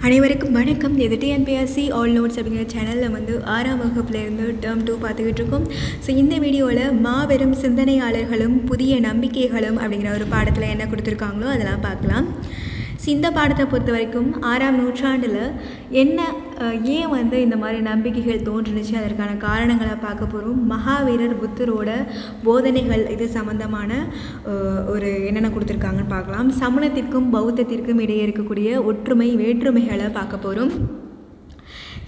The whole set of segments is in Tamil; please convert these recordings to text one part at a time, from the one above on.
அனைவருக்கும் வணக்கம். இது டிஎன்பிஎஸ்சி ஆல் நோட்ஸ் அப்படிங்கிற சேனலில் வந்து 6ஆம் வகுப்புலேருந்து டேர்ம் 2 பார்த்துக்கிட்டு இருக்கோம். ஸோ இந்த வீடியோவில் மாபெரும் சிந்தனையாளர்களும் புதிய நம்பிக்கைகளும் அப்படிங்கிற ஒரு பாடத்தில் என்ன கொடுத்துருக்காங்களோ அதெல்லாம் பார்க்கலாம். ஸோ இந்த பாடத்தை பொறுத்த வரைக்கும் 6ஆம் நூற்றாண்டில் என்ன ஏன் வந்து இந்த மாதிரி நம்பிக்கைகள் தோன்றுனுச்சு, அதற்கான காரணங்களை பார்க்க போகிறோம். மகாவீரர் புத்தரோட போதனைகள் இது சம்மந்தமான ஒரு என்னென்ன கொடுத்துருக்காங்கன்னு பார்க்கலாம். சமணத்திற்கும் பௌத்தத்திற்கும் இடையே இருக்கக்கூடிய ஒற்றுமை வேற்றுமைகளை பார்க்க போகிறோம்.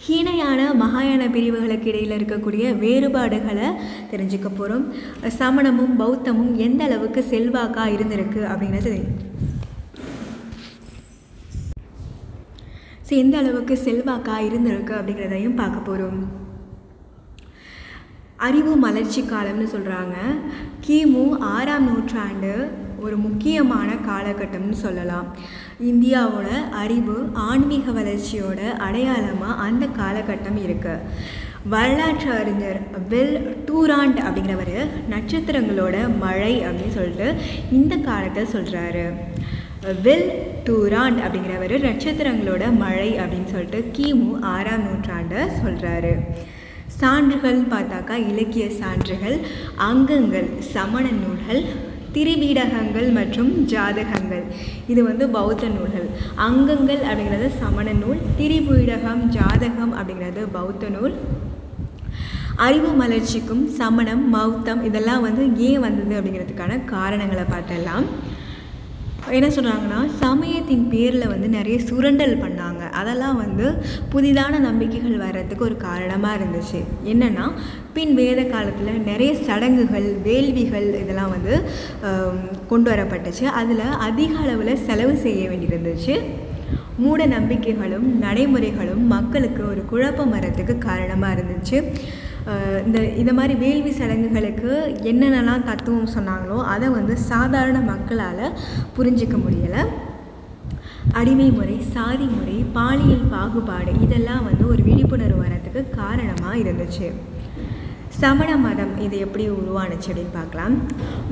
ஹீனயான மகாயான பிரிவுகளுக்கு இடையில் இருக்கக்கூடிய வேறுபாடுகளை தெரிஞ்சுக்க போகிறோம். சமணமும் பௌத்தமும் எந்த அளவுக்கு செல்வாக்காக இருந்திருக்கு அப்படிங்கிறது எந்த அளவுக்கு செல்வாக்காக இருந்திருக்கு அப்படிங்கிறதையும் பார்க்க போகிறோம். அறிவு மலர்ச்சி காலம்னு சொல்கிறாங்க. கிமு 6ஆம் நூற்றாண்டு ஒரு முக்கியமான காலகட்டம்னு சொல்லலாம். இந்தியாவோட அறிவு ஆன்மீக வளர்ச்சியோட அடையாளமாக அந்த காலகட்டம் இருக்குது. வரலாற்று அறிஞர் வில் டூராண்ட் அப்படிங்கிறவர் நட்சத்திரங்களோட மழை அப்படின்னு சொல்லிட்டு இந்த காலத்தை சொல்கிறாரு. வில் டூராண்ட் அப்படிங்கிறவர் நட்சத்திரங்களோட மழை அப்படின்னு சொல்லிட்டு கிமு 6ஆம் நூற்றாண்டை சொல்கிறாரு. சான்றுகள்னு பார்த்தாக்கா இலக்கிய சான்றுகள், அங்கங்கள், சமண நூல்கள், திரிபீடகங்கள் மற்றும் ஜாதகங்கள் இது வந்து பௌத்த நூல்கள். அங்கங்கள் அப்படிங்கிறது சமண நூல், திரிபீடகம் ஜாதகம் அப்படிங்கிறது பௌத்த நூல். அறிவு மலர்ச்சிக்கும் சமணம் பௌத்தம் இதெல்லாம் வந்து ஏன் வந்தது அப்படிங்கிறதுக்கான காரணங்களை பார்த்தெல்லாம் என்ன சொல்கிறாங்கன்னா, சமயத்தின் பேரில் வந்து நிறைய சுரண்டல் பண்ணாங்க. அதெல்லாம் வந்து புதிதான நம்பிக்கைகள் வர்றதுக்கு ஒரு காரணமாக இருந்துச்சு. என்னென்னா, பின் வேத காலத்தில் நிறைய சடங்குகள் வேள்விகள் இதெல்லாம் வந்து கொண்டு வரப்பட்டுச்சு. அதில் அதிக அளவில் செலவு செய்ய வேண்டியிருந்துச்சு. மூட நம்பிக்கைகளும் நடைமுறைகளும் மக்களுக்கு ஒரு குழப்பம் வர்றதுக்கு காரணமாக இருந்துச்சு. இந்த மாதிரி வேள்வி சடங்குகளுக்கு என்னென்னலாம் தத்துவம் சொன்னாங்களோ அதை வந்து சாதாரண மக்களால் புரிஞ்சிக்க முடியலை. அடிமை முறை, சாதி முறை, பாலியல் பாகுபாடு இதெல்லாம் வந்து ஒரு விழிப்புணர்வு வரத்துக்கு காரணமாக இருந்துச்சு. சமண மதம் இது எப்படி உருவானுச்சு அப்படின்னு பார்க்கலாம்.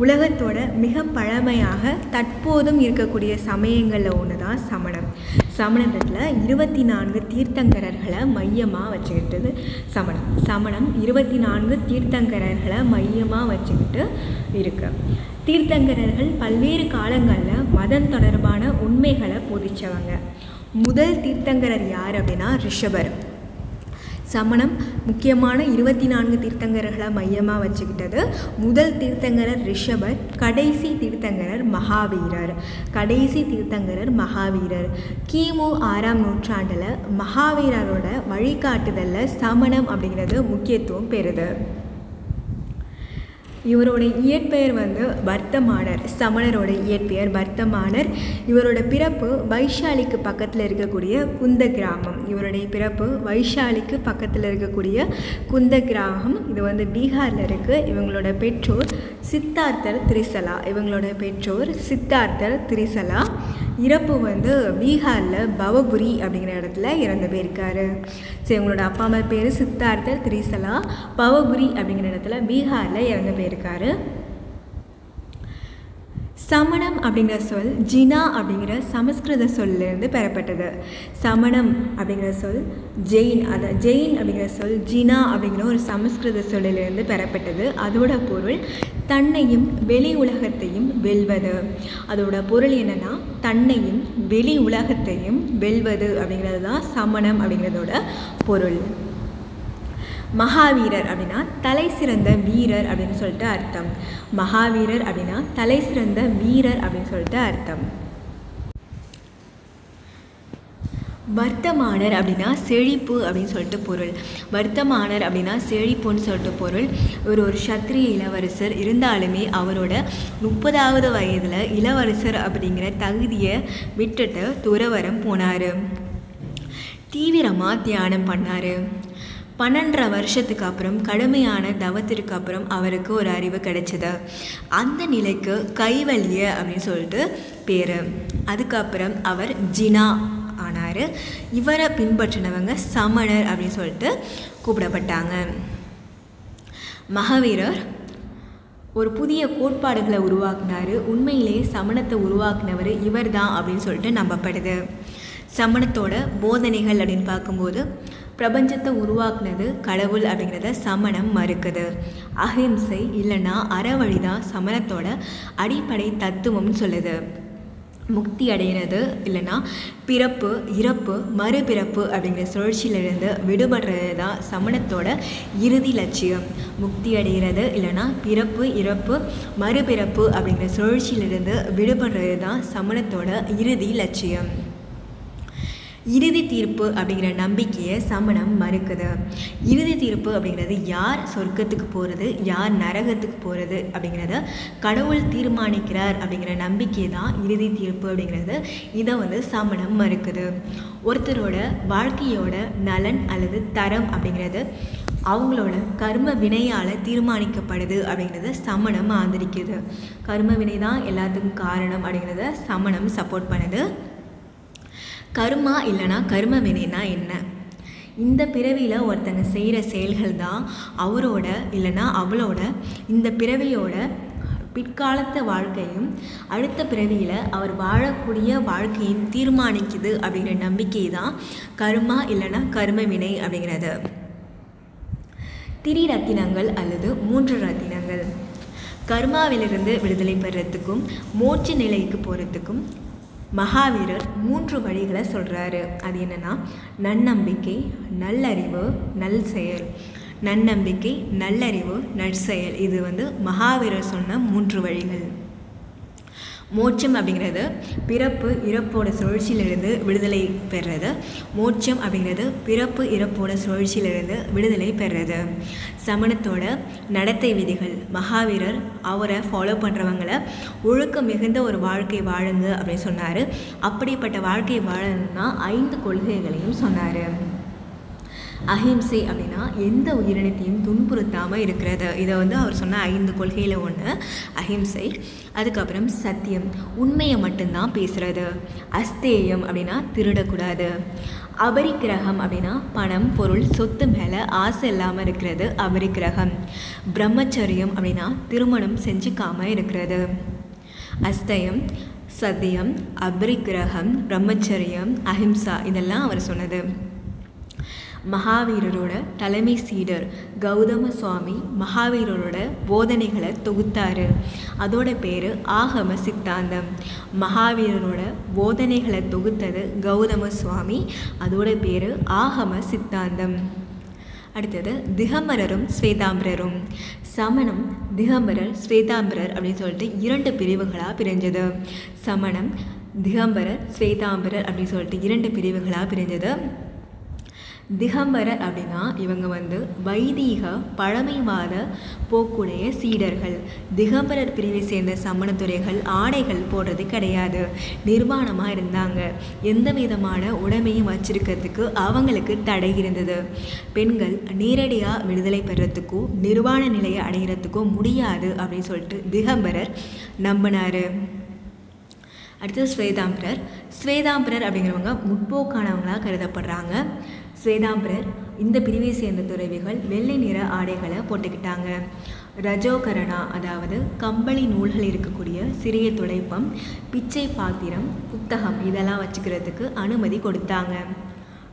உலகத்தோட மிக பழமையாக தற்போதும் இருக்கக்கூடிய சமயங்களில் ஒன்று தான் சமணம். சமணத்தில் 24 தீர்த்தங்கரர்களை மையமாக வச்சுக்கிட்டது சமணம் 24 தீர்த்தங்கரர்களை மையமாக வச்சுக்கிட்டு இருக்கு. தீர்த்தங்கரர்கள் பல்வேறு காலங்களில் மதம் தொடர்பான உண்மைகளை போதிச்சவங்க. முதல் தீர்த்தங்கரர் யார் அப்படின்னா ரிஷபர். சமணம் முக்கியமான 24 தீர்த்தங்கரர்களை மையமாக வச்சுக்கிட்டது. முதல் தீர்த்தங்கரர் ரிஷபர், கடைசி தீர்த்தங்கரர் மகாவீரர். கிமு 6ஆம் நூற்றாண்டில் மகாவீரரோட வழிகாட்டுதலில் சமணம் அப்படிங்கிறது முக்கியத்துவம் பெறுது. இவரோட இயற்பெயர் வந்து வர்த்தமானர். சமணரோட இயற்பெயர் வர்த்தமானர். இவரோட பிறப்பு வைஷாலிக்கு பக்கத்தில் இருக்கக்கூடிய குந்த கிராமம். இது வந்து பீகாரில் இருக்குது. இவங்களோட பெற்றோர் சித்தார்த்தர் திரிசலா. இறப்பு வந்து பீகாரில் பவபுரி அப்படிங்கிற இடத்துல இறந்து போயிருக்காரு. சரி, இவங்களோட அப்பா அம்மா பேர் சித்தார்த்தர் திரிசலா, பவபுரி அப்படிங்கிற இடத்துல பீகாரில் இறந்து போயிருக்காரு. சமணம் அப்படிங்கிற சொல் ஜினா அப்படிங்கிற சமஸ்கிருத சொல்லிருந்து பெறப்பட்டது. சமணம் அப்படிங்கிற சொல் ஜெயின் அப்படிங்கிற சொல் ஜினா அப்படிங்கிற ஒரு சமஸ்கிருத சொல்லிலிருந்து பெறப்பட்டது. அதோட பொருள் தன்னையும் வெளி உலகத்தையும் வெல்வது. அதோட பொருள் என்னென்னா தன்னையும் வெளி உலகத்தையும் வெல்வது அப்படிங்கிறது தான் சமணம் அப்படிங்கிறதோட பொருள். மகாவீரர் அப்படின்னா தலை சிறந்த வீரர் அப்படின்னு சொல்லிட்டு அர்த்தம். வர்த்தமானர் அப்படின்னா செழிப்பு அப்படின்னு சொல்லிட்டு பொருள். இவர் ஒரு சத்திரிய இளவரசர். இருந்தாலுமே அவரோட 30வது வயதில் இளவரசர் அப்படிங்கிற தகுதியை விட்டுட்டு துறவரம் போனார். தீவிரமாக தியானம் பண்ணார். 12 வருஷத்துக்கு அப்புறம் கடுமையான தவத்திற்கு அப்புறம் அவருக்கு ஒரு அறிவு கிடைச்சது. அந்த நிலைக்கு கைவல்ய அப்படின்னு சொல்லிட்டு பேர். அதுக்கப்புறம் அவர் ஜினா ஆனார். இவரை பின்பற்றினவங்க சமணர் அப்படின்னு சொல்லிட்டு கூப்பிடப்பட்டாங்க. மகாவீரர் ஒரு புதிய கோட்பாடுகளை உருவாக்குனார். உண்மையிலேயே சமணத்தை உருவாக்குனவர் இவர் தான் அப்படின்னு சொல்லிட்டு நம்பப்படுது. சமணத்தோட போதனைகள் அப்படின்னு பார்க்கும்போது பிரபஞ்சத்தை உருவாக்குனது கடவுள் அப்படிங்கிறத சமணம் மறுக்குது. அஹிம்சை இல்லைன்னா அறவழி தான் சமணத்தோட அடிப்படை தத்துவம்னு சொல்லுது. முக்தி அடைகிறது இல்லைன்னா பிறப்பு இறப்பு மறுபிறப்பு அப்படிங்கிற சுழற்சியிலிருந்து விடுபடுறது தான் சமணத்தோட இறுதி லட்சியம். முக்தி அடைகிறது இல்லைன்னா பிறப்பு இறப்பு மறுபிறப்பு அப்படிங்கிற சுழற்சியிலிருந்து விடுபடுறது தான் சமணத்தோட இறுதி லட்சியம். இறுதி தீர்ப்பு அப்படிங்கிற நம்பிக்கையை சமணம் மறுக்குது. இறுதி தீர்ப்பு அப்படிங்கிறது யார் சொர்க்கத்துக்கு போகிறது யார் நரகத்துக்கு போகிறது அப்படிங்கிறத கடவுள் தீர்மானிக்கிறார் அப்படிங்கிற நம்பிக்கை தான் இறுதி தீர்ப்பு அப்படிங்கிறது. இதை வந்து சமணம் மறுக்குது. ஒருத்தரோட வாழ்க்கையோட நலன் அல்லது தரம் அப்படிங்கிறது அவங்களோட கர்ம வினையால் தீர்மானிக்கப்படுது அப்படிங்கிறத சமணம் ஆதரிக்குது. கர்ம வினை தான் எல்லாத்துக்கும் காரணம் அப்படிங்கிறத சமணம் சப்போர்ட் பண்ணுது. கர்மா இல்லைனா கர்ம வினைனா என்ன? இந்த பிறவியில் ஒருத்தங்க செய்கிற செயல்கள் தான் அவரோட இல்லைனா அவளோட இந்த பிறவியோட பிற்காலத்த வாழ்க்கையும் அடுத்த பிறவியில் அவர் வாழக்கூடிய வாழ்க்கையும் தீர்மானிக்குது அப்படிங்கிற நம்பிக்கை தான் கர்மா இல்லைனா கர்ம வினை அப்படிங்கிறது. திரிரத்தினங்கள் அல்லது 3 ரத்தினங்கள். கர்மாவிலிருந்து விடுதலை பெறத்துக்கும் மோட்ச நிலைக்கு போகிறதுக்கும் மகாவீரர் 3 வழிகளை சொல்கிறாரு. அது என்னென்னா நன்னம்பிக்கை, நல்லறிவு, நல் செயல். நன்னம்பிக்கை, நல்லறிவு, நற்செயல். இது வந்து மகாவீரர் சொன்ன 3 வழிகள். மோட்சம் அப்படிங்கிறது பிறப்பு இறப்போட சுழற்சியிலிருந்து விடுதலை பெறுறது. மோட்சம் அப்படிங்கிறது பிறப்பு இறப்போட சுழற்சியிலிருந்து விடுதலை பெறுறது. சமணத்தோட நடத்தை விதிகள். மகாவீரர் அவரை ஃபாலோ பண்ணுறவங்களை ஒழுக்கம் மிகுந்த ஒரு வாழ்க்கை வாழுங்க அப்படின்னு சொன்னார். அப்படிப்பட்ட வாழ்க்கை வாழணும்னா 5 கொள்கைகளையும் சொன்னார். அஹிம்சை அப்படின்னா எந்த உயிரினத்தையும் துன்புறுத்தாமல் இருக்கிறது. இதை வந்து அவர் சொன்ன 5 கொள்கையில் ஒன்று அஹிம்சை. அதுக்கப்புறம் சத்தியம், உண்மையை மட்டும்தான் பேசுகிறது. அஸ்தேயம் அப்படின்னா திருடக்கூடாது. அபரிக்கிரகம் அப்படின்னா பணம் பொருள் சொத்து மேலே ஆசை இல்லாமல் இருக்கிறது அபரிக்கிரகம். பிரம்மச்சரியம் அப்படின்னா திருமணம் செஞ்சுக்காமல் இருக்கிறது. அஸ்தயம், சத்தியம், அபரிக்கிரகம், பிரம்மச்சரியம், அஹிம்சா இதெல்லாம் அவர் சொன்னது. மகாவீரரோட தலைமை சீடர் கௌதம சுவாமி மகாவீரரோட போதனைகளை தொகுத்தார். அதோட பேர் ஆகம சித்தாந்தம். மகாவீரரோட போதனைகளை தொகுத்தது கௌதம சுவாமி. அதோட பேர் ஆகம சித்தாந்தம். அடுத்தது திகம்பரரும் ஸ்வேதாம்பரரும். சமணம் திகம்பரர் ஸ்வேதாம்பரர் அப்படின்னு சொல்லிட்டு 2 பிரிவுகளாக பிரிஞ்சது. சமணம் திகம்பரர் ஸ்வேதாம்பரர் அப்படின்னு சொல்லிட்டு 2 பிரிவுகளாக பிரிஞ்சது. திகம்பரர் அப்படின்னா இவங்க வந்து வைதீக பழமைவாத போக்குடைய சீடர்கள். திகம்பரர் பிரிவை சேர்ந்த சமணத்துறைகள் ஆடைகள் போடுறது கிடையாது, நிர்வாணமாக இருந்தாங்க. எந்த விதமான உடைமையும் வச்சிருக்கிறதுக்கு அவங்களுக்கு தடை இருந்தது. பெண்கள் நேரடியாக விடுதலை பெறத்துக்கோ நிர்வாண நிலையை அடைகிறதுக்கோ முடியாது அப்படின்னு சொல்லிட்டு திகம்பரர் நம்பினார். அடுத்தது ஸ்வேதாம்பரர். ஸ்வேதாம்பரர் அப்படிங்கிறவங்க முற்போக்கானவங்களாக கருதப்படுறாங்க. ஸ்வேதாம்பரர் இந்த பிரிவை சேர்ந்த துறவிகள் வெள்ளை நிற ஆடைகளை போட்டுக்கிட்டாங்க. ரஜோகரணா அதாவது கம்பளி நூல்கள் இருக்கக்கூடிய சிறிய துடைப்பம், பிச்சை பாத்திரம், புத்தகம் இதெல்லாம் வச்சுக்கிறதுக்கு அனுமதி கொடுத்தாங்க.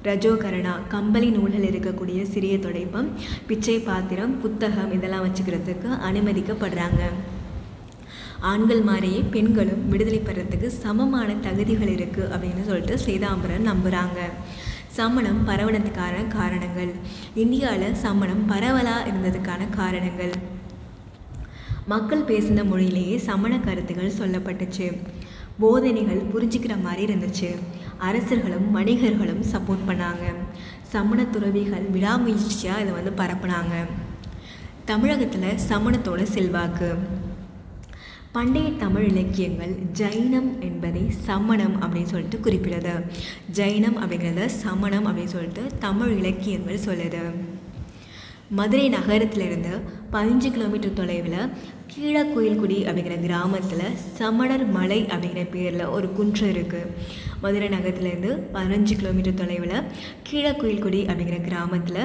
ரஜோகரணா கம்பளி நூல்கள் இருக்கக்கூடிய சிறிய துடைப்பம், பிச்சை பாத்திரம், புத்தகம் இதெல்லாம் வச்சுக்கிறதுக்கு அனுமதிக்கப்படுறாங்க. ஆண்கள் மாதிரியே பெண்களும் விடுதலை பெறத்துக்கு சமமான தகுதிகள் இருக்குது அப்படின்னு சொல்லிட்டு ஸ்வேதாம்பரர் நம்புகிறாங்க. சமணம் பரவனத்துக்கான காரணங்கள். இந்தியாவில் சமணம் பரவலாக இருந்ததுக்கான காரணங்கள். மக்கள் பேசின மொழியிலேயே சமண கருத்துகள் சொல்லப்பட்டுச்சு. போதனைகள் புரிஞ்சிக்கிற மாதிரி இருந்துச்சு. அரசர்களும் வணிகர்களும் சப்போர்ட் பண்ணாங்க. சமண துறவிகள் விடாமுயற்சியாக இதை வந்து பரப்புனாங்க. தமிழகத்தில் சமணத்தோட செல்வாக்கு. பண்டைய தமிழ் இலக்கியங்கள் ஜைனம் என்பதை சமணம் அப்படின்னு சொல்லிட்டு குறிப்பிடுது. ஜைனம் அப்படிங்கிறத சமணம் அப்படின்னு சொல்லிட்டு தமிழ் இலக்கியங்கள் சொல்லுது. மதுரை நகரத்திலிருந்து 15 கிலோமீட்டர் தொலைவில் கீழக்குயில்குடி அப்படிங்கிற கிராமத்தில் சமணர் மலை அப்படிங்கிற பேரில் ஒரு குன்று இருக்குது. மதுரை நகரத்துலேருந்து 15 கிலோமீட்டர் தொலைவில் கீழக்குயில்குடி அப்படிங்கிற கிராமத்தில்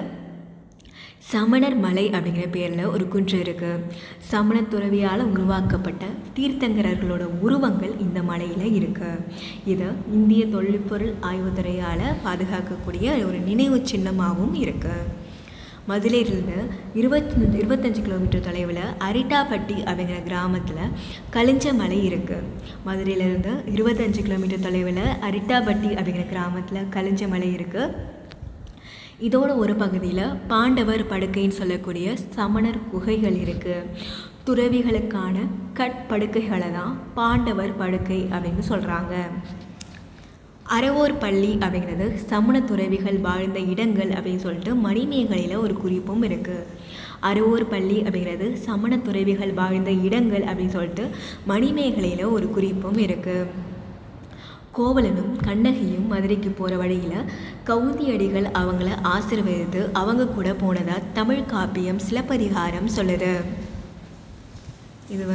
சமணர் மலை அப்படிங்கிற பேரில் ஒரு குன்று இருக்குது. சமண துறவியால் உருவாக்கப்பட்ட தீர்த்தங்கரர்களோட உருவங்கள் இந்த மலையில் இருக்குது. இது இந்திய தொல்பொருள் ஆய்வுத்துறையால் பாதுகாக்கக்கூடிய ஒரு நினைவு சின்னமாகவும் இருக்குது. மதுரையிலிருந்து 25 கிலோமீட்டர் தொலைவில் அரிட்டாப்பட்டி அப்படிங்கிற கிராமத்தில் கலிஞ்ச மலை இருக்குது. மதுரையிலேருந்து 25 கிலோமீட்டர் தொலைவில் அரிட்டாப்பட்டி அப்படிங்கிற கிராமத்தில் கலிஞ்ச மலை இருக்குது. இதோட ஒரு பகுதியில் பாண்டவர் படுக்கைன்னு சொல்லக்கூடிய சமணர் குகைகள் இருக்குது. துறவிகளுக்கான கட்படுக்கைகளை தான் பாண்டவர் படுக்கை அப்படின்னு சொல்கிறாங்க. அறவோர் பள்ளி அப்படிங்கிறது சமண துறவிகள் வாழ்ந்த இடங்கள் அப்படின்னு சொல்லிட்டு மணிமேகலையில் ஒரு குறிப்பும் இருக்குது. அறவோர் பள்ளி அப்படிங்கிறது சமண துறவிகள் வாழ்ந்த இடங்கள் அப்படின்னு சொல்லிட்டு மணிமேகலையில் ஒரு குறிப்பும் இருக்குது. கோவலனும் கண்ணகியும் மதுரைக்கு போகிற வழியில் கவுந்தியடிகள் அவங்கள ஆசீர்வதித்து அவங்க கூட போனதாக தமிழ் காப்பியம் சிலப்பதிகாரம் சொல்லுது. இது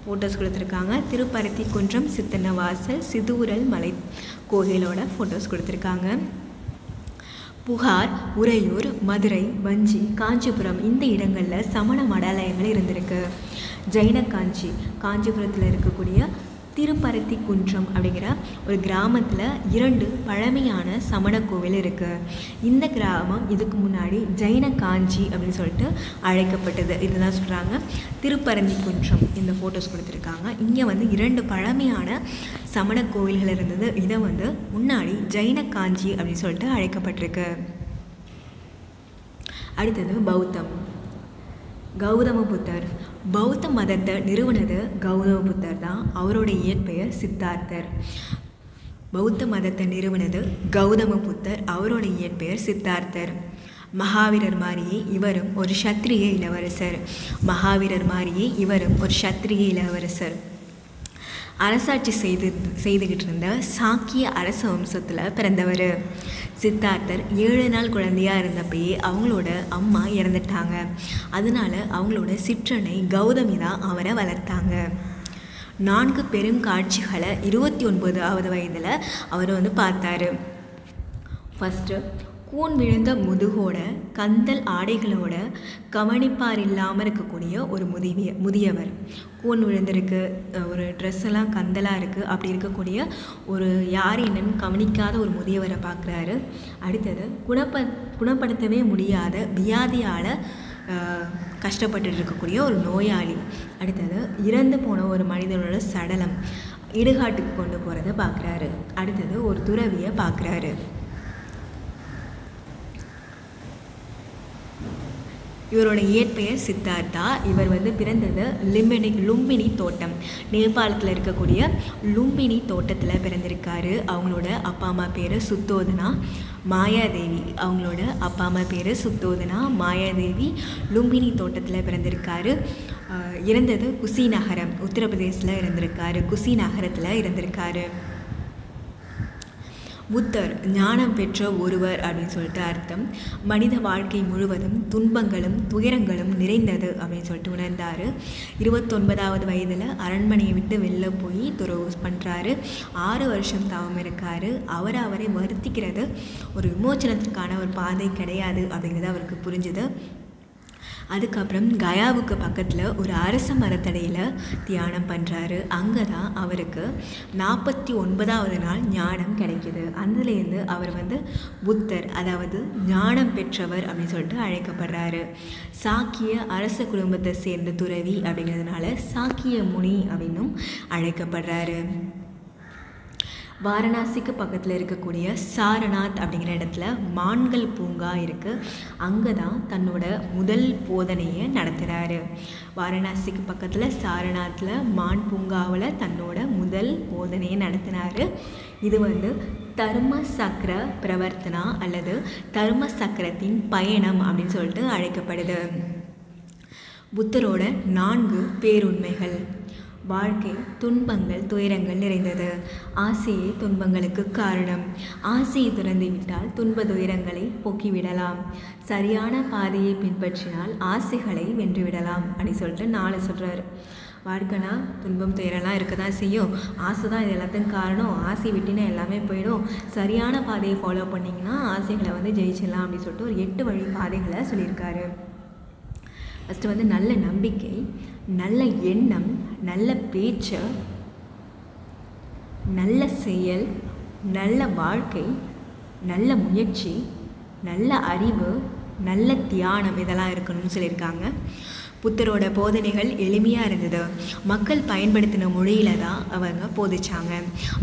ஃபோட்டோஸ் கொடுத்துருக்காங்க. திருப்பருத்தி குன்றம், சித்தன்னவாசல், சிதூரல் மலை கோயிலோட ஃபோட்டோஸ் கொடுத்துருக்காங்க. புகார், உறையூர், மதுரை, வஞ்சி, காஞ்சிபுரம் இந்த இடங்களில் சமண மடாலயங்கள் இருந்திருக்கு. ஜைன காஞ்சி, காஞ்சிபுரத்தில் இருக்கக்கூடிய திருப்பருத்தி குன்றம் அப்படிங்கிற ஒரு கிராமத்தில் 2 பழமையான சமண கோவில் இருக்குது. இந்த கிராமம் இதுக்கு முன்னாடி ஜைன காஞ்சி அப்படின்னு சொல்லிட்டு அழைக்கப்பட்டது. இதுதான் சொல்கிறாங்க திருப்பரந்தி குன்றம். இந்த ஃபோட்டோஸ் கொடுத்துருக்காங்க. இங்கே 2 பழமையான சமண கோவில்கள் இருந்தது. இதை முன்னாடி ஜைன காஞ்சி அப்படின்னு சொல்லிட்டு அழைக்கப்பட்டிருக்கு. அடுத்தது பௌத்தம். கௌதம புத்தர். பௌத்த மதத்தை நிறுவனது கௌதம புத்தர் தான். அவரோட இயற்பெயர் சித்தார்த்தர். பௌத்த மதத்தை நிறுவனது கௌதம புத்தர், அவரோட இயற்பெயர் சித்தார்த்தர். மகாவீரர் மாதிரியே இவரும் ஒரு சத்திரிய இளவரசர். மகாவீரர் மாதிரியே இவரும் ஒரு சத்திரிய இளவரசர். அரசாட்சி செய்துக்கிட்டு இருந்த சாக்கிய அரச வம்சத்தில் பிறந்தவர். சித்தார்த்தர் 7 நாள் குழந்தையாக இருந்தப்பயே அவங்களோட அம்மா இறந்துட்டாங்க. அதனால அவங்களோட சிற்றனை கௌதமி தான் அவரை வளர்த்தாங்க. 4 பெரும் காட்சிகளை 29வது வயதில் அவர் பார்த்தாரு. ஃபஸ்ட்டு கூன் விழுந்த முதுகோட கந்தல் ஆடைகளோட கவனிப்பார் இல்லாமல் இருக்கக்கூடிய ஒரு முதியவர். கூன் விழுந்திருக்கு, ஒரு ட்ரெஸ் எல்லாம் கந்தலாக இருக்குது, அப்படி இருக்கக்கூடிய ஒரு யார் என்னன்னு கவனிக்காத ஒரு முதியவரை பார்க்குறாரு. அடுத்தது குணப்படுத்தவே முடியாத வியாதியால் கஷ்டப்பட்டு இருக்கக்கூடிய ஒரு நோயாளி. அடுத்தது இறந்து போன ஒரு மனிதனோட சடலம் இடுகாட்டுக்கு கொண்டு போகிறத பார்க்குறாரு. அடுத்தது ஒரு துறவியை பார்க்குறாரு. இவரோட இயற்பெயர் சித்தார்த்தா. இவர் பிறந்தது லும்பினி தோட்டம், நேபாளத்தில் இருக்கக்கூடிய லும்பினி தோட்டத்தில் பிறந்திருக்காரு. அவங்களோட அப்பா அம்மா பேர் சுத்தோதனா, மாயாதேவி. அவங்களோட அப்பா அம்மா பேர் சுத்தோதனா, மாயாதேவி. லும்பினி தோட்டத்தில் பிறந்திருக்காரு. இறந்தது குசிநகரம், உத்தரப்பிரதேசில் இருந்திருக்காரு. குசிநகரத்தில் இருந்திருக்காரு. புத்தர் ஞானம் பெற்ற ஒருவர் அப்படின்னு சொல்லிட்டு அர்த்தம். மனித வாழ்க்கை முழுவதும் துன்பங்களும் துயரங்களும் நிறைந்தது அப்படின்னு சொல்லிட்டு உணர்ந்தார். 29வது வயதில் அரண்மனையை விட்டு வெளில போய் துறவு பண்ணுறாரு. 6 வருஷம் தவம் இருக்கார். அவரை வருத்திக்கிறது ஒரு விமோச்சனத்துக்கான ஒரு பாதை கிடையாது அப்படிங்கிறது அவருக்கு புரிஞ்சுது. அதுக்கப்புறம் கயாவுக்கு பக்கத்தில் ஒரு அரச மரத்தடையில் தியானம் பண்ணுறாரு. அங்கே தான் அவருக்கு 49வது நாள் ஞானம் கிடைக்கிது. அதுலேருந்து அவர் புத்தர், அதாவது ஞானம் பெற்றவர் அப்படின்னு சொல்லிட்டு அழைக்கப்படுறாரு. சாக்கிய அரச குடும்பத்தை சேர்ந்த துறவி அப்படிங்கிறதுனால சாக்கிய முனி அப்படின்னும் அழைக்கப்படுறாரு. வாரணாசிக்கு பக்கத்தில் இருக்கக்கூடிய சாரநாத் அப்படிங்கிற இடத்துல மான்கள் பூங்கா இருக்குது. அங்கே தான் தன்னோட முதல் போதனையை நடத்துகிறாரு. வாரணாசிக்கு பக்கத்தில் சாரநாத்தில் மான் பூங்காவில் தன்னோட முதல் போதனையை நடத்தினார். இது தர்ம சக்கர பிரவர்த்தனா அல்லது தர்ம சக்கரத்தின் பயணம் அப்படின்னு சொல்லிட்டு அழைக்கப்படுது. புத்தரோட 4 பேருண்மைகள். வாழ்க்கை துன்பங்கள் துயரங்கள் நிறைந்தது. ஆசையே துன்பங்களுக்கு காரணம். ஆசையை துறந்து விட்டால் துன்ப துயரங்களை போக்கிவிடலாம். சரியான பாதையை பின்பற்றினால் ஆசைகளை வென்றுவிடலாம் அப்படின்னு சொல்லிட்டு 4 சொல்கிறாரு. வாழ்க்கைனா துன்பம் துயரெல்லாம் இருக்க தான் செய்யும். ஆசை தான் இது எல்லாத்துக்கும் காரணம். ஆசை விட்டினா எல்லாமே போயிடும். சரியான பாதையை ஃபாலோ பண்ணிங்கன்னா ஆசைகளை வந்து ஜெயிச்சிடலாம் அப்படின்னு சொல்லிட்டு ஒரு 8 வழி பாதைகளை சொல்லியிருக்காரு. ஃபஸ்ட்டு வந்து நல்ல நம்பிக்கை, நல்ல எண்ணம், நல்ல பேச்சு, நல்ல செயல், நல்ல வாழ்க்கை, நல்ல முயற்சி, நல்ல அறிவு, நல்ல தியானம் இதெல்லாம் இருக்கணும்னு சொல்லியிருக்காங்க. புத்தரோட போதனைகள் எளிமையாக இருந்தது. மக்கள் பயன்படுத்தின மொழியில தான் அவங்க போதிச்சாங்க.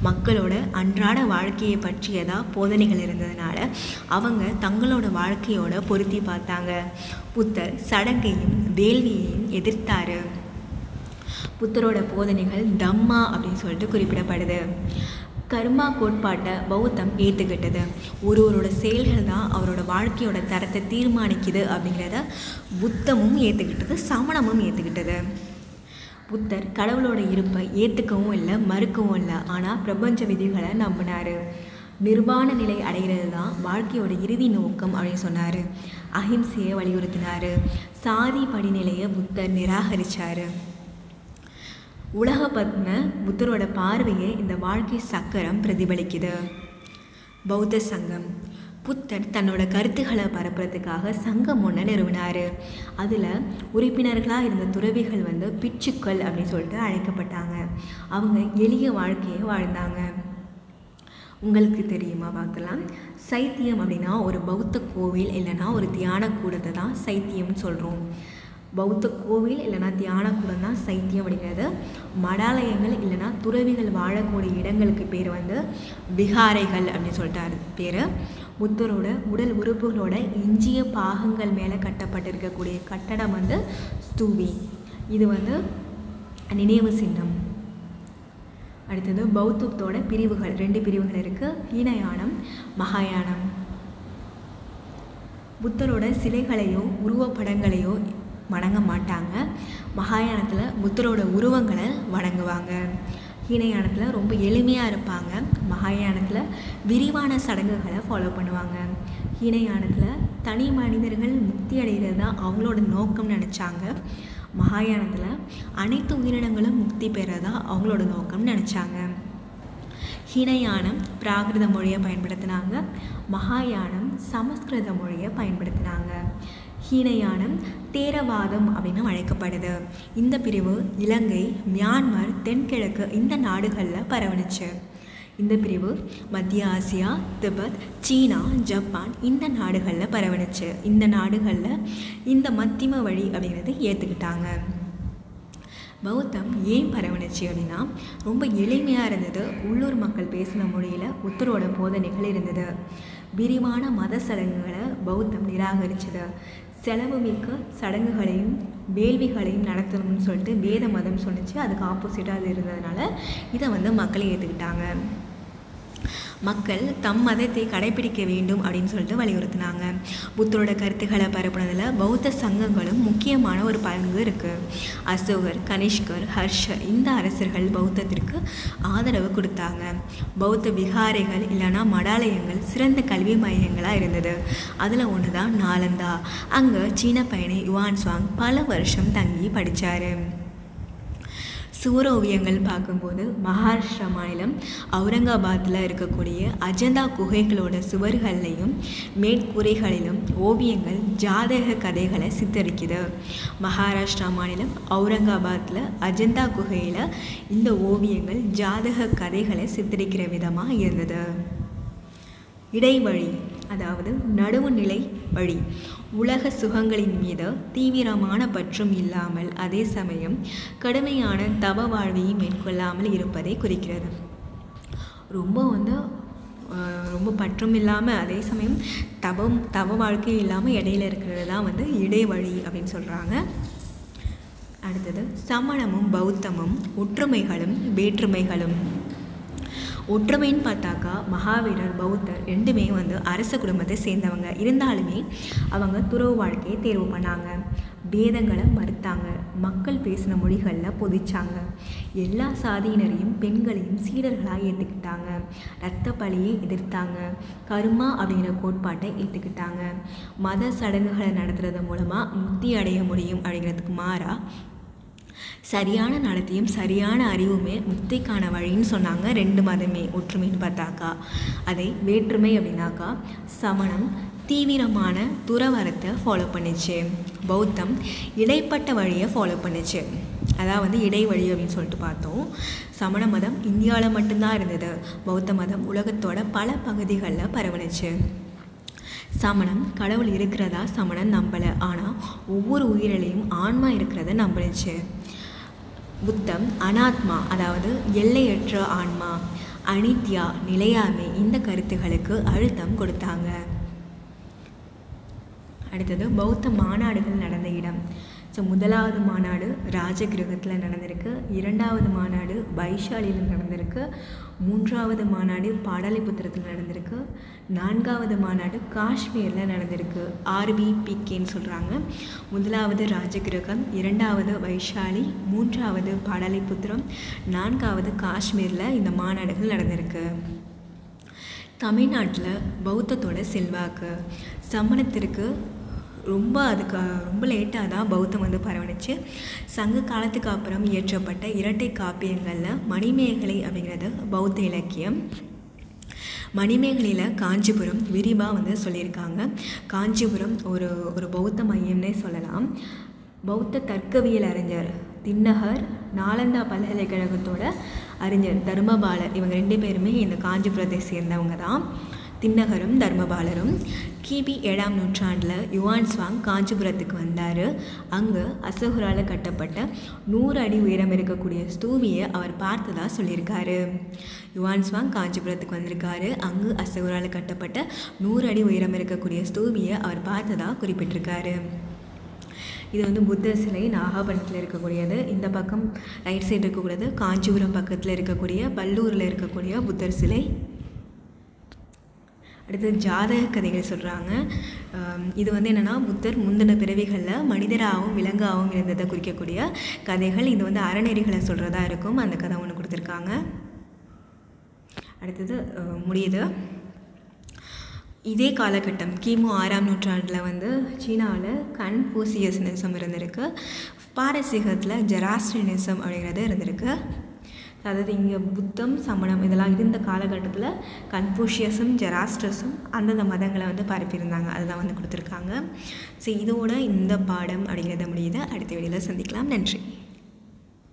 மக்களோட அன்றாட வாழ்க்கையை பற்றியதாக போதனைகள் இருந்ததுனால அவங்க தங்களோட வாழ்க்கையோட பொருத்தி பார்த்தாங்க. புத்தர் சடங்கையும் வேள்வியையும் எதிர்த்தார். புத்தரோட போதனைகள் தம்மா அப்படின்னு சொல்லிட்டு குறிப்பிடப்படுது. கர்மா கோட்பாட்டை பௌத்தம் ஏற்றுக்கிட்டது. ஒருவரோட செயல்கள் தான் அவரோட வாழ்க்கையோட தரத்தை தீர்மானிக்குது அப்படிங்கிறத புத்தமும் ஏற்றுக்கிட்டது, சமணமும் ஏற்றுக்கிட்டது. புத்தர் கடவுளோட இருப்பை ஏற்றுக்கவும் இல்லை, மறுக்கவும் இல்லை. ஆனால் பிரபஞ்ச விதிகளை நம்பினார். நிர்வாண நிலை அடைகிறது தான் வாழ்க்கையோட இறுதி நோக்கம் அப்படின்னு சொன்னார். அஹிம்சையை வலியுறுத்தினார். சாதி படிநிலையை புத்தர் நிராகரித்தார். உலக பத்தின புத்தரோட பார்வையை இந்த வாழ்க்கை சக்கரம் பிரதிபலிக்குது. பௌத்த சங்கம். புத்தர் தன்னோட கருத்துக்களை பரப்புறதுக்காக சங்கம் ஒன்று நிறுவினார். அதில் உறுப்பினர்களாக இருந்த துறவிகள் வந்து பிட்சுக்கள் அப்படின்னு சொல்லிட்டு அழைக்கப்பட்டாங்க. அவங்க எளிய வாழ்க்கையை வாழ்ந்தாங்க. உங்களுக்கு தெரியுமா பார்க்கலாம். சைத்தியம் அப்படின்னா ஒரு பௌத்த கோவில் இல்லைன்னா ஒரு தியான கூடத்தை தான் சைத்தியம்னு சொல்கிறோம். பௌத்த கோவில் இல்லைனா தியான கூடம் தான் சைத்தியம் அப்படிங்கிறது. மடாலயங்கள் இல்லைனா துறவிகள் வாழக்கூடிய இடங்களுக்கு பேர் வந்து விகாரைகள் அப்படின்னு சொல்லிட்டாரு பேர். புத்தரோட உடல் உறுப்புகளோட எஞ்சிய பாகங்கள் மேலே கட்டப்பட்டிருக்கக்கூடிய கட்டடம் வந்து ஸ்தூபி. இது வந்து நினைவு சின்னம். அடுத்தது பௌத்தத்தோட பிரிவுகள் 2 பிரிவுகள் இருக்குது. ஹீனயானம், மகாயானம். புத்தரோட சிலைகளையோ உருவப்படங்களையோ வணங்க மாட்டாங்க. மகாயானத்தில் புத்தரோட உருவங்களை வணங்குவாங்க. ஹீனயானத்தில் ரொம்ப எளிமையாக இருப்பாங்க. மகாயானத்தில் விரிவான சடங்குகளை ஃபாலோ பண்ணுவாங்க. ஹீனயானத்தில் தனி மனிதர்கள் முக்தி அடைகிறது தான் அவங்களோட நோக்கம்னு நினச்சாங்க. மகாயானத்தில் அனைத்து உயிரினங்களும் முக்தி பெறதா அவங்களோட நோக்கம்னு நினச்சாங்க. ஹீனயானம் பிராகிருத மொழியை பயன்படுத்தினாங்க. மகாயானம் சமஸ்கிருத மொழியை பயன்படுத்தினாங்க. ஹீனயானம் தேரவாதம் அப்படின்னு அழைக்கப்படுது. இந்த பிரிவு இலங்கை, மியான்மர், தென்கிழக்கு இந்த நாடுகளில் பரவணுச்சு. இந்த பிரிவு மத்திய ஆசியா, திபெத், சீனா, ஜப்பான் இந்த நாடுகளில் பரவணுச்சு. இந்த நாடுகளில் இந்த மத்திம வழி அப்படிங்கிறது ஏற்றுக்கிட்டாங்க. பௌத்தம் ஏன் பரவணுச்சு அப்படின்னா ரொம்ப எளிமையாக இருந்தது. உள்ளூர் மக்கள் பேசின மொழியில் புத்தரோட போதனைகள் இருந்தது. விரிவான மத சடங்குகளை பௌத்தம் நிராகரித்தது. செலவு மிக்க சடங்குகளையும் வேள்விகளையும் நடத்தணும்னு சொல்லிட்டு வேத மதம் சொன்னிச்சு. அதுக்கு ஆப்போசிட்டாக அது இருந்ததுனால இதை வந்து மக்கள் ஏற்றுக்கிட்டாங்க. மக்கள் தம் மதத்தை கடைபிடிக்க வேண்டும் அப்படின்னு சொல்லிட்டு வலியுறுத்தினாங்க. புத்தரோட கருத்துக்களை பரப்புனதில் பௌத்த சங்கங்களும் முக்கியமான ஒரு பங்கு இருக்குது. அசோகர், கனிஷ்கர், ஹர்ஷர் இந்த அரசர்கள் பௌத்தத்திற்கு ஆதரவு கொடுத்தாங்க. பௌத்த விகாரைகள் இல்லைனா மடாலயங்கள் சிறந்த கல்வி மையங்களாக இருந்தது. அதில் ஒன்று தான் நாலந்தா. அங்கே சீன பயணி யுவான்சுவாங் பல வருஷம் தங்கி படித்தார். சுவரோவியங்கள் பார்க்கும்போது மகாராஷ்டிரா மாநிலம் அவுரங்காபாத்தில் இருக்கக்கூடிய அஜந்தா குகைகளோட சுவர்களையும் மேற்கூரைகளிலும் ஓவியங்கள் ஜாதக கதைகளை சித்தரிக்குது. மகாராஷ்டிரா மாநிலம் அவுரங்காபாத்தில் அஜந்தா குகையில் இந்த ஓவியங்கள் ஜாதக கதைகளை சித்தரிக்கிற விதமாக இருந்தது. இடைவழி அதாவது நடுவுநிலை வழி. உலக சுகங்களின் மீது தீவிரமான பற்றும் இல்லாமல் அதே சமயம் கடுமையான தவ வாழ்வையும் மேற்கொள்ளாமல் இருப்பதை குறிக்கிறது. ரொம்ப பற்றும் இல்லாமல் அதே சமயம் தவ வாழ்க்கை இல்லாமல் இடையில இருக்கிறது தான் வந்து இடைவழி அப்படின்னு சொல்கிறாங்க. அடுத்தது சமணமும் பௌத்தமும் ஒற்றுமைகளும் வேற்றுமைகளும். ஒற்றுமைன்னு பார்த்தாக்கா மகாவீரர், பௌத்தர் ரெண்டுமே வந்து அரச குடும்பத்தை சேர்ந்தவங்க. இருந்தாலுமே அவங்க துறவு வாழ்க்கையை தேர்வு பண்ணாங்க. வேதங்களை மறுத்தாங்க. மக்கள் பேசின மொழிகளில் பொதிச்சாங்க. எல்லா சாதியினரையும் பெண்களையும் சீடர்களாக ஏற்றுக்கிட்டாங்க. இரத்த பலியை எதிர்த்தாங்க. கர்மா அப்படிங்கிற கோட்பாட்டை ஏற்றுக்கிட்டாங்க. மத சடங்குகளை நடத்துறது மூலமாக முக்தி அடைய முடியும் அப்படிங்கிறதுக்கு மாறாக சரியான நடத்தையும் சரியான அறிவுமே முக்திக்கான வழின்னு சொன்னாங்க. 2 மதமே ஒற்றுமைன்னு பார்த்தாக்கா. அதை வேற்றுமை அப்படின்னாக்கா சமணம் தீவிரமான துறவரத்தை ஃபாலோ பண்ணிச்சு. பௌத்தம் இடைப்பட்ட வழியை ஃபாலோ பண்ணிச்சு. அதாவது இடைவழி அப்படின்னு சொல்லிட்டு பார்த்தோம். சமண மதம் இந்தியாவில் மட்டும்தான் இருந்தது. பௌத்த மதம் உலகத்தோட பல பகுதிகளில் பரவணுச்சு. சமணம் கடவுள் இருக்கிறதா சமணம் நம்பலை, ஆனால் ஒவ்வொரு உயிரிலையும் ஆன்மா இருக்கிறத நம்பினுச்சு. புத்தம் அனாத்மா, அதாவது எல்லையற்ற ஆன்மா, அனித்யா நிலையாமை, இந்த கருத்துகளுக்கு அழுத்தம் கொடுத்தாங்க. அடுத்தது பௌத்த மாநாடுகள் நடந்த இடம். ஸோ முதலாவது மாநாடு ராஜகிரகத்தில் நடந்திருக்கு, 2வது மாநாடு வைஷாலியில் நடந்திருக்கு, 3வது மாநாடு பாடலிபுத்திரத்தில் நடந்திருக்கு, 4வது மாநாடு காஷ்மீரில் நடந்திருக்கு. RBPKன்னு சொல்கிறாங்க. 1வது ராஜகிரகம், 2வது வைஷாலி, 3வது பாடலிபுத்திரம், 4வது காஷ்மீரில் இந்த மாநாடுகள் நடந்திருக்கு. தமிழ்நாட்டில் பௌத்தத்தோட செல்வாக்கு சமணத்திற்கு ரொம்ப லேட்டாக தான் பௌத்தம் வந்து பரவணுச்சு. சங்க காலத்துக்கு அப்புறம் இயற்றப்பட்ட இரட்டை காப்பியங்களில் மணிமேகலை அப்படிங்கிறது பௌத்த இலக்கியம். மணிமேகலையில் காஞ்சிபுரம் விரிவாக வந்து சொல்லியிருக்காங்க. காஞ்சிபுரம் ஒரு பௌத்த மையம்னே சொல்லலாம். பௌத்த தர்க்கவியல் அறிஞர் தின்னகர், நாலந்தா பல்கலைக்கழகத்தோட அறிஞர் தர்மபாலர், இவங்க 2 பேருமே இந்த காஞ்சிபுரத்தை சேர்ந்தவங்க தான். தின்னகரும் தர்மபாலரும் கிபி 7ஆம் நூற்றாண்டில் யுவான் ஸ்வாங் காஞ்சிபுரத்துக்கு வந்தார். அங்கே அசோகரால் கட்டப்பட்ட 100 அடி உயரம் இருக்கக்கூடிய ஸ்தூபியை அவர் பார்த்ததா சொல்லியிருக்காரு. யுவான் ஸ்வாங் காஞ்சிபுரத்துக்கு வந்திருக்காரு. அங்கு அசோகரால் கட்டப்பட்ட 100 அடி உயரம் இருக்கக்கூடிய ஸ்தூபியை அவர் பார்த்ததா குறிப்பிட்டிருக்காரு. இது வந்து புத்தர் சிலை நாகப்பட்டினத்தில் இருக்கக்கூடியது. இந்த பக்கம் ரைட் சைடு இருக்கக்கூடியது காஞ்சிபுரம் பக்கத்தில் இருக்கக்கூடிய பல்லூரில் இருக்கக்கூடிய புத்தர் சிலை. அடுத்து ஜாதக கதைகள் சொல்கிறாங்க. இது வந்து என்னென்னா புத்தர் முந்தின பிறவிகளில் மனிதராகவும் விலங்காகவும் இருந்ததை குறிக்கக்கூடிய கதைகள். இது வந்து அறநெறிகளை சொல்கிறதா இருக்கும். அந்த கதை ஒன்று கொடுத்துருக்காங்க. அடுத்தது முடியுது. இதே காலகட்டம் கிமு 6ஆம் நூற்றாண்டில் வந்து சீனாவில் கன்ஃபூசியஸ்னிசம் இருந்திருக்கு. பாரசீகத்தில் ஜெராஸ்ட்ரியனிசம் அப்படிங்கிறது இருந்திருக்கு. அதாவது இங்கே புத்தம் சமணம் இதெல்லாம் இருந்த காலகட்டத்தில் கன்ஃபூஷியஸும் ஜெராஸ்ட்ரஸும் அந்தந்த மதங்களை வந்து பரப்பியிருந்தாங்க. அதுதான் வந்து கொடுத்துருக்காங்க. ஸோ இதோட இந்த பாடம் அப்படிங்கிறத முடியுது. அடுத்த வீடியோவில் சந்திக்கலாம். நன்றி.